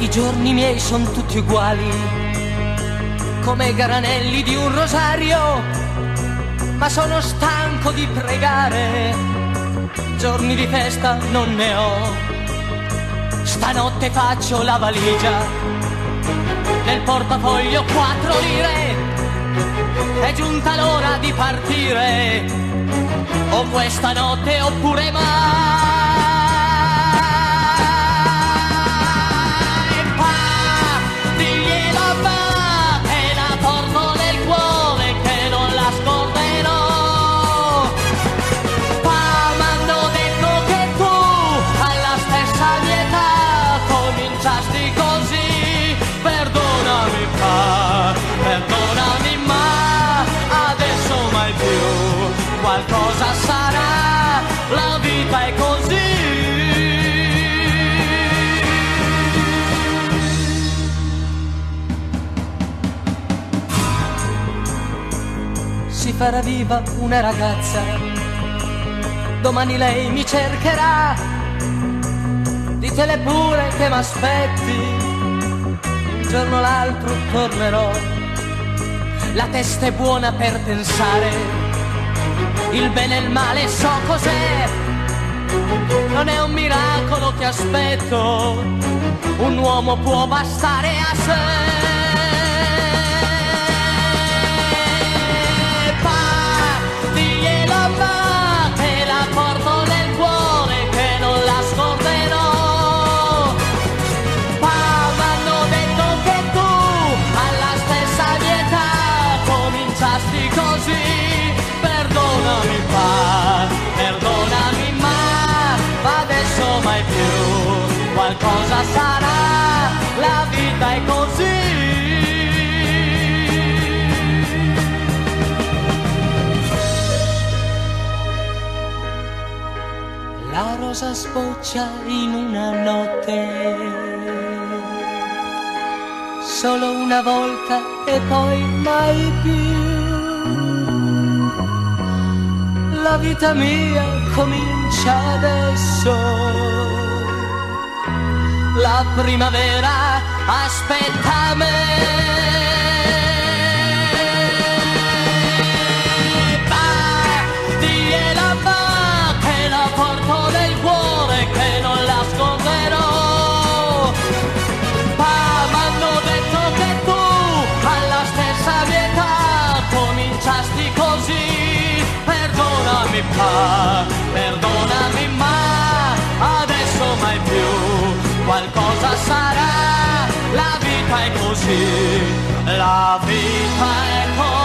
I giorni miei son tutti uguali, come i granelli di un rosario, ma sono stanco di pregare, giorni di festa non ne ho. Stanotte faccio la valigia, nel portafoglio 4 lire, è giunta l'ora di partire, o questa notte oppure mai. Perdonami, ma adesso mai più. Qualcosa sarà, la vita è così. Si farà viva una ragazza, domani lei mi cercherà. Ditele pure che m'aspetti, un giorno o l'altro tornerò. La testa è buona per pensare, il bene e il male so cos'è. Non è un miracolo che aspetto, un uomo può bastare a sé. Diglielo ma che la porto nel cuore, che non la scorderò. Così, perdonami pa, perdonami ma adesso mai più. Qualcosa sarà, la vita è così. La rosa sboccia in una notte, solo una volta e poi mai più. La vita mia comincia adesso, la primavera aspetta me. Digliela va che la porto nel cuore, che non la scorderò. M'hanno detto che tu alla stessa mia età cominciasti così. Perdonami pa, perdonami ma adesso mai più. Qualcosa sarà, la vita è così, la vita è così.